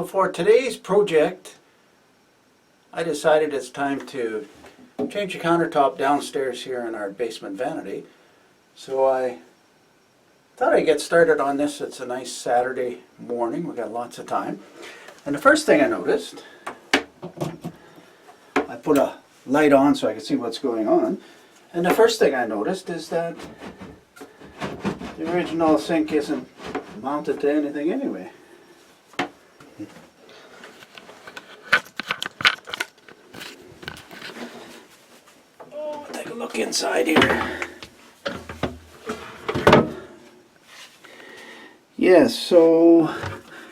for today's project, I decided it's time to change the countertop downstairs here in our basement vanity. So I thought I'd get started on this. It's a nice Saturday morning. We've got lots of time. And the first thing I noticed, I put a light on so I could see what's going on. And the first thing I noticed is that the original sink isn't mounted to anything anyway. Oh, take a look inside here. Yes, so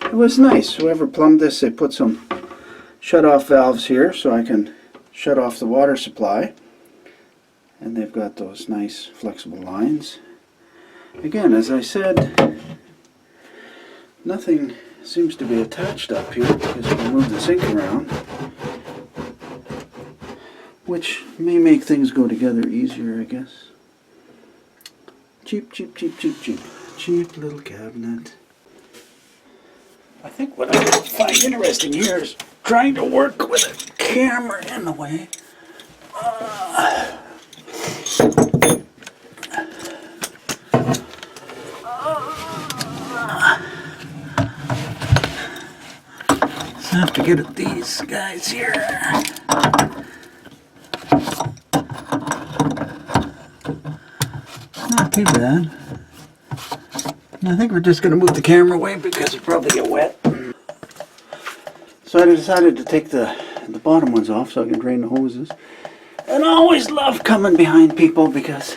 it was nice. Whoever plumbed this, they put some shut-off valves here so I can shut off the water supply. And they've got those nice flexible lines. Again, as I said, nothing seems to be attached up here because you can move the sink around, which may make things go together easier, I guess. Cheap, cheap, cheap, cheap, cheap. Cheap little cabinet. I think what I find interesting here is trying to work with a camera in the way. I have to get at these guys here. Not too bad. I think we're just going to move the camera away because it'll probably get wet. So I decided to take the bottom ones off so I can drain the hoses. And I always love coming behind people because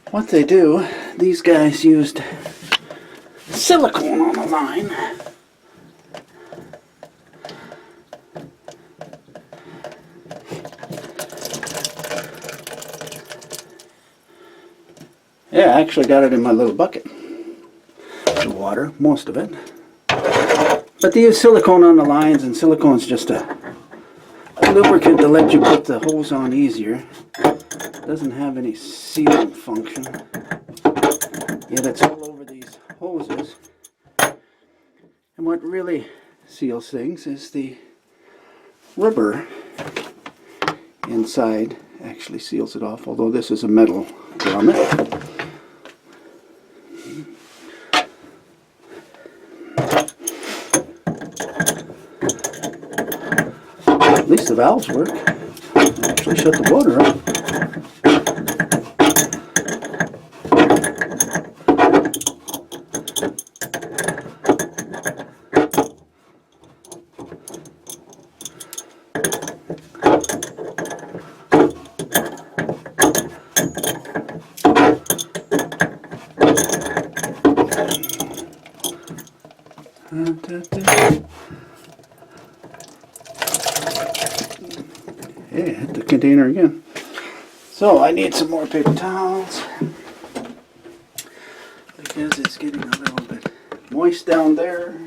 what they do, these guys used silicone on the line. Yeah, I actually got it in my little bucket. The water, most of it. But they use silicone on the lines, and silicone's just a lubricant to let you put the hose on easier. It doesn't have any sealing function. Yet it's all over these hoses. And what really seals things is the rubber inside actually seals it off, although this is a metal grommet. At least the valves work. Actually shut the water up. Yeah, hit the container again. So I need some more paper towels because it's getting a little bit moist down there.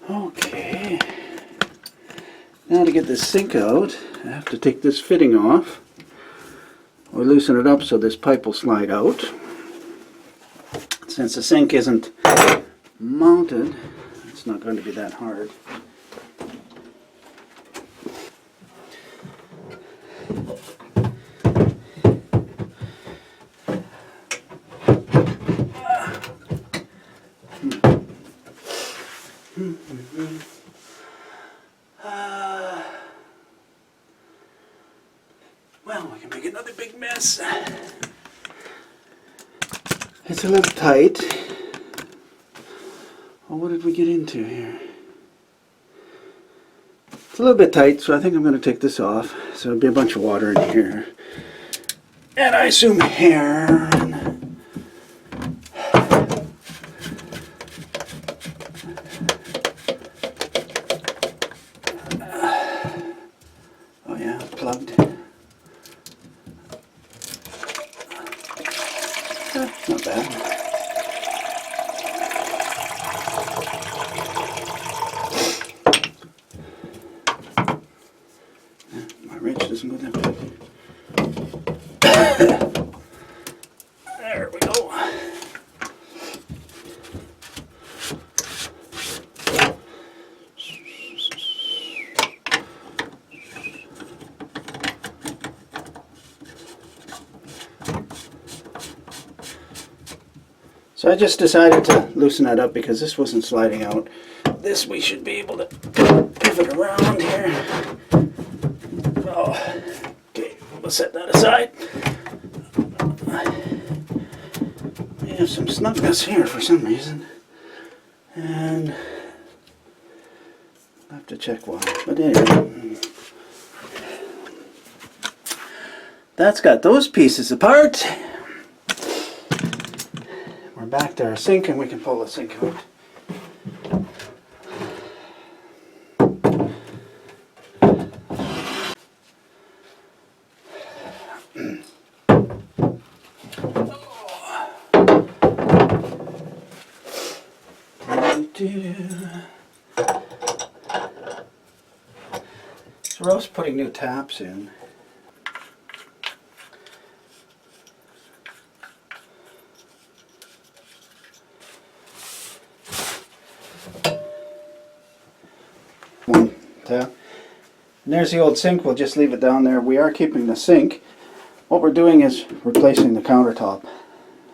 Okay, now to get this sink out, I have to take this fitting off or loosen it up so this pipe will slide out. Since the sink isn't mounted, it's not going to be that hard. Well, we can make another big mess. It's a little tight. Well, what did we get into here? It's a little bit tight, so I think I'm going to take this off. So there'll be a bunch of water in here. And I assume hair. And plugged. Not bad. My wrench doesn't go that way. There we go. So I just decided to loosen that up because this wasn't sliding out. This we should be able to pivot around here. Oh, okay, we'll set that aside. We have some snugness here for some reason. And I'll have to check why. But anyway, that's got those pieces apart. We're back to our sink and we can pull the sink out. So we're also putting new taps in. One tap. And there's the old sink. We'll just leave it down there. We are keeping the sink. What we're doing is replacing the countertop.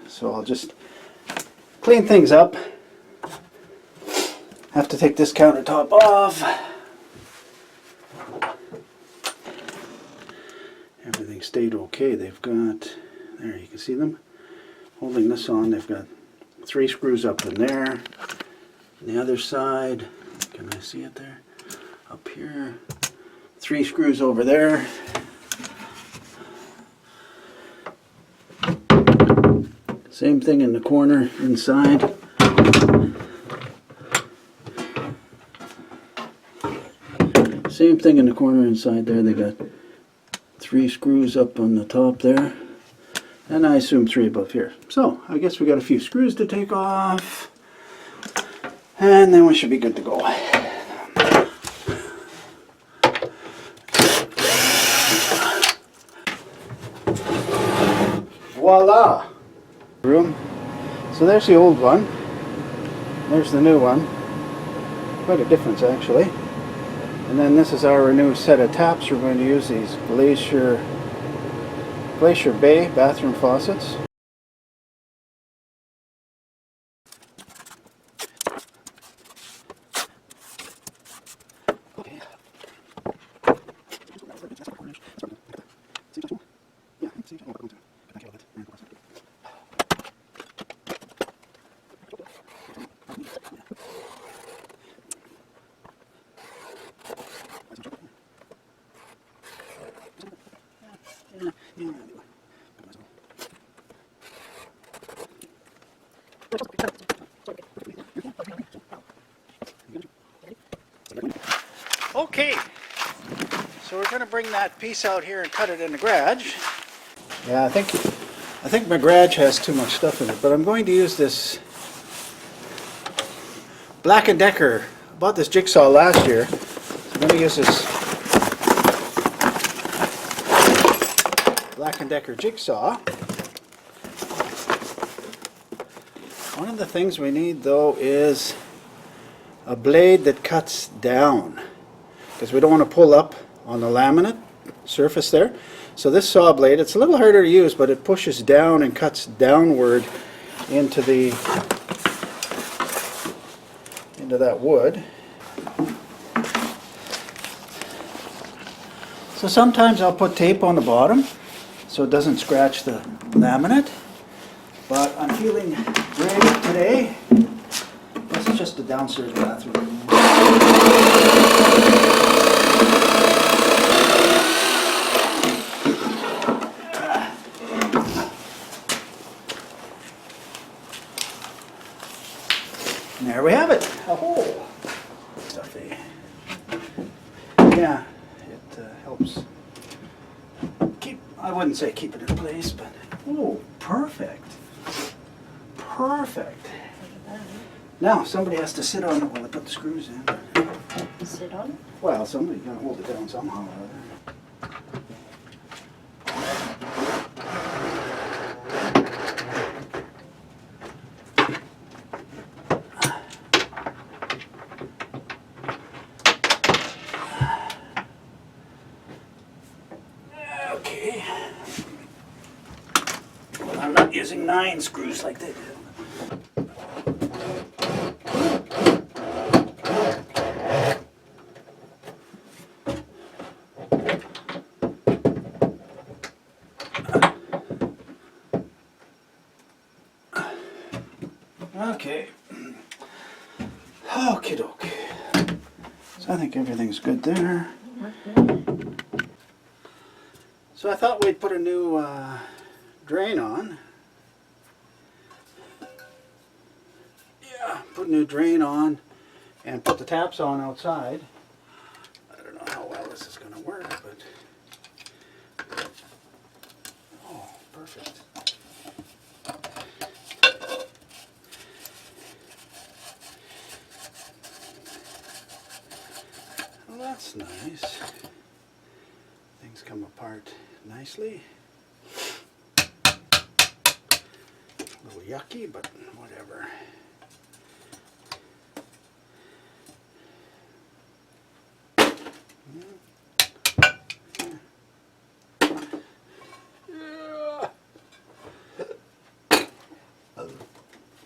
So I'll just clean things up. Have to take this countertop off. Everything stayed okay. They've got, there you can see them, holding this on. They've got 3 screws up in there. On the other side, can I see it there? Up here, 3 screws over there. Same thing in the corner inside. Same thing in the corner inside there. They got 3 screws up on the top there, and I assume 3 above here. So I guess we got a few screws to take off, and then we should be good to go. Voila! Room. So there's the old one. There's the new one. Quite a difference actually. And then this is our new set of taps. We're going to use these Glacier Bay bathroom faucets. Okay, so we're going to bring that piece out here and cut it in the garage. Yeah, I think my garage has too much stuff in it, but I'm going to use this Black & Decker. I bought this jigsaw last year, so I'm going to use this Black & Decker jigsaw. One of the things we need though is a blade that cuts down, because we don't want to pull up on the laminate surface there. So this saw blade, it's a little harder to use, but it pushes down and cuts downward into that wood. So sometimes I'll put tape on the bottom so it doesn't scratch the laminate, but I'm feeling great today. This is just a downstairs bathroom. And there we have it, a hole. Stuffy. Yeah, it helps I wouldn't say keep it in place, but oh, perfect. Perfect. Now somebody has to sit on it while I put the screws in. Sit on it? Well, somebody's gonna hold it down somehow or other. Okay. Well, I'm not using 9 screws like they do. Okay. Okie doke. So I think everything's good there. So I thought we'd put a new drain on. Yeah, put a new drain on and put the taps on outside. I don't know how well this is going to work, but oh, perfect. Well, that's nice. Things come apart nicely. A little yucky, but whatever.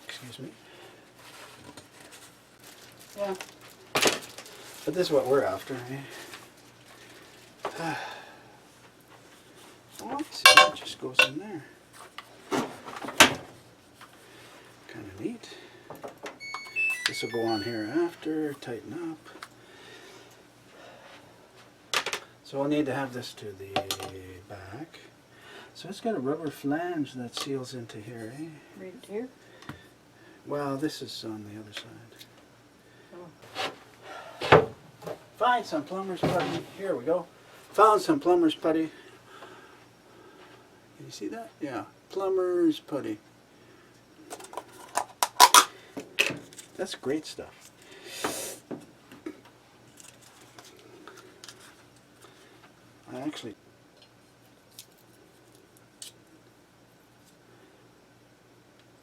Excuse me. Yeah. But this is what we're after, eh? Oh, see, it just goes in there. Kind of neat. This will go on here after, tighten up. So we'll need to have this to the back. So it's got a rubber flange that seals into here, eh? Right here? Well, this is on the other side. Oh. Find some plumber's putty. Here we go. Found some plumber's putty. Can you see that? Yeah, plumber's putty. That's great stuff. I actually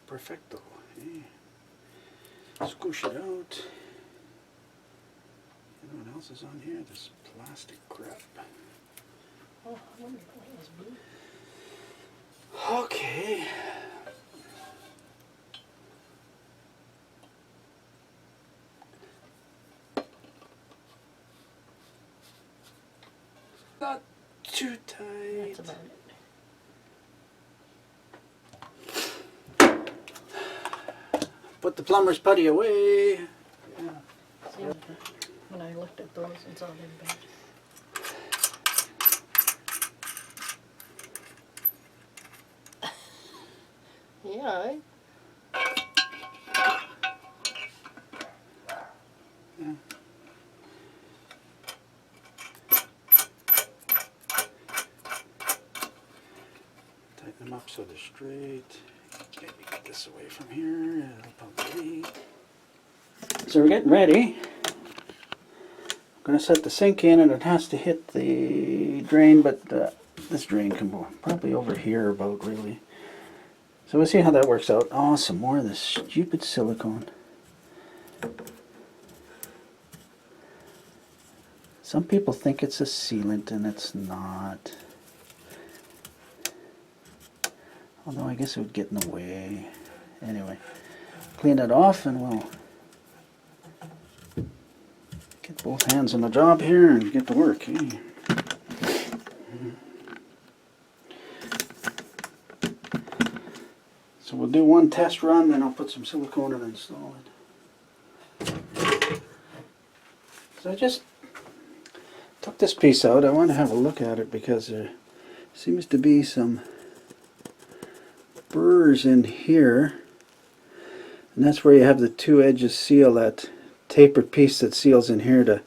perfecto. Eh? Squish it out. You know what else is on here? This plastic crap. Oh, I wonder if it was blue. Okay. Not too tight. That's about it. Put the plumber's putty away. Yeah. See, when I looked at those and saw them bad. Yeah, eh? Yeah. Tighten them up so they're straight. Maybe get this away from here. It'll probably. So we're getting ready. I'm going to set the sink in, and it has to hit the drain, but this drain can go probably over here about, really. So we'll see how that works out. Oh, some more of this stupid silicone. Some people think it's a sealant, and it's not. Although I guess it would get in the way. Anyway, clean it off, and we'll get both hands on the job here and get to work. Eh? So we'll do one test run, then I'll put some silicone and install it. So I just took this piece out. I want to have a look at it because there seems to be some burrs in here. And that's where you have the two edges seal, that tapered piece that seals in here to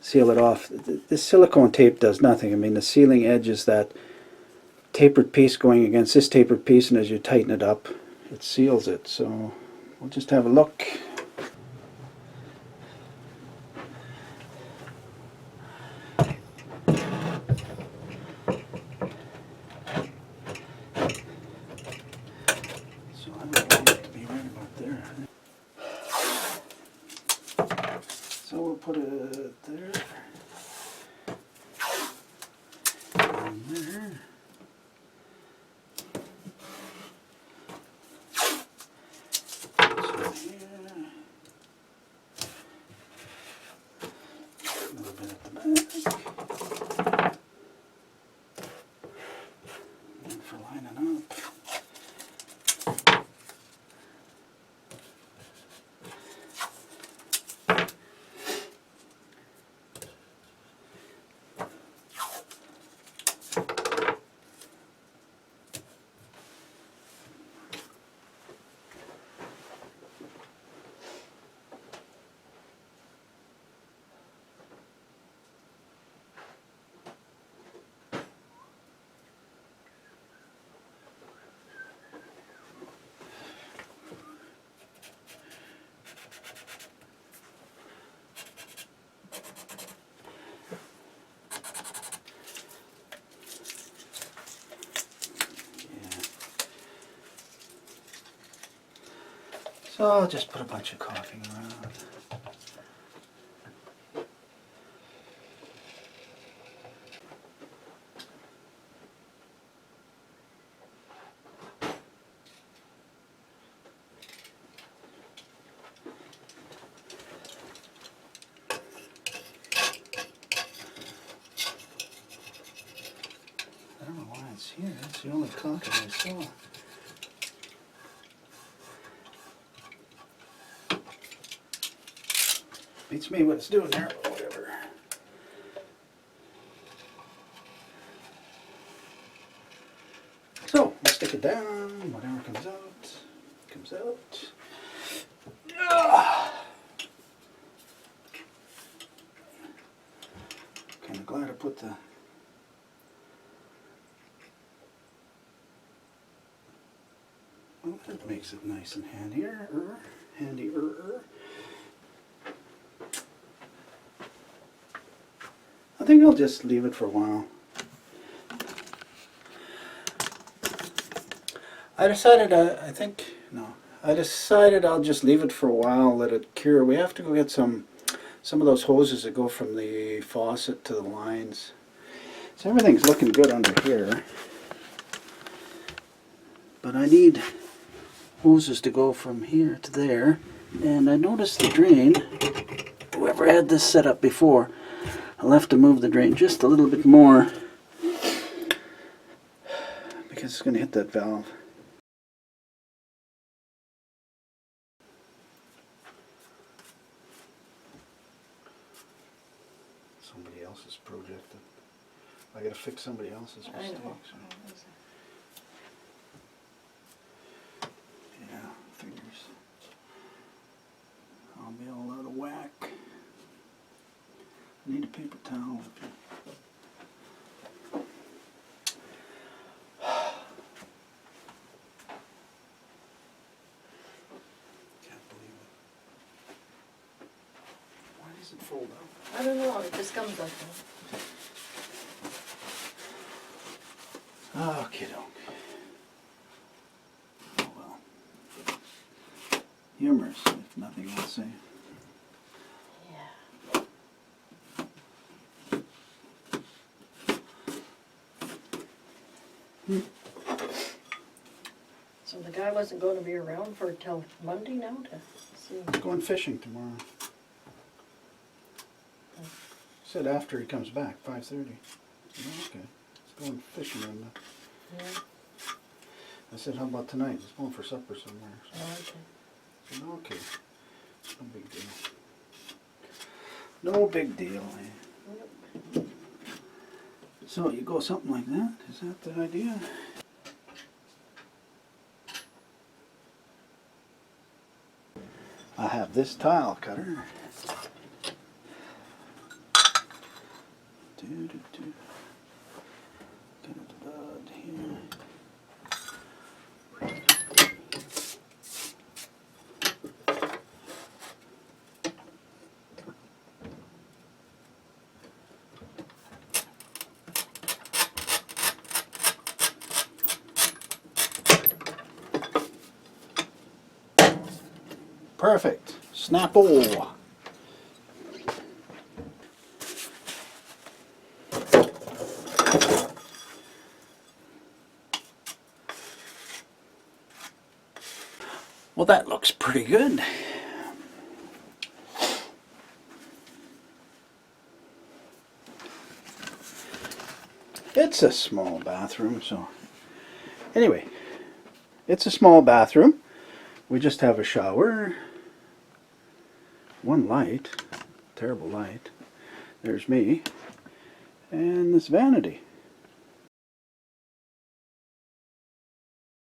seal it off. This silicone tape does nothing. I mean, the sealing edge is that tapered piece going against this tapered piece, and as you tighten it up, it seals it. So we'll just have a look. So I don't want it to be right about there. So we'll put it there. And there. So here. A little bit at the back. And for lining up. So I'll just put a bunch of caulking around. I don't know why it's here. It's the only caulking I saw. Beats me what it's doing there, but whatever. So, we'll stick it down, whatever comes out, comes out. Kind of glad I put the well, that makes it nice and handier, handier. I think I'll just leave it for a while. I decided I'll just leave it for a while, let it cure. We have to go get some of those hoses that go from the faucet to the lines. So everything's looking good under here. But I need hoses to go from here to there. And I noticed the drain, whoever had this set up before, I'll have to move the drain just a little bit more because it's going to hit that valve. Somebody else's project. I got to fix somebody else's mistakes. Yeah, figures. I'll be all out of whack. I need a paper towel. Can't believe it. Why does it fold out? I don't know, it just comes like that. Okay, doke. Oh well. Humorous, if nothing else. So the guy wasn't going to be around for till Monday now to see. Going fishing tomorrow. Said after he comes back, 5:30. Okay. He's going fishing on that. Yeah. I said, how about tonight? He's going for supper somewhere. So. Oh, okay. I said, okay. No big deal. No big deal. Yep. So you go something like that? Is that the idea? I have this tile cutter. Get it about here. Perfect. Snap-o. Well, that looks pretty good. It's a small bathroom, so anyway, it's a small bathroom. We just have a shower, one light, terrible light. There's me, and this vanity.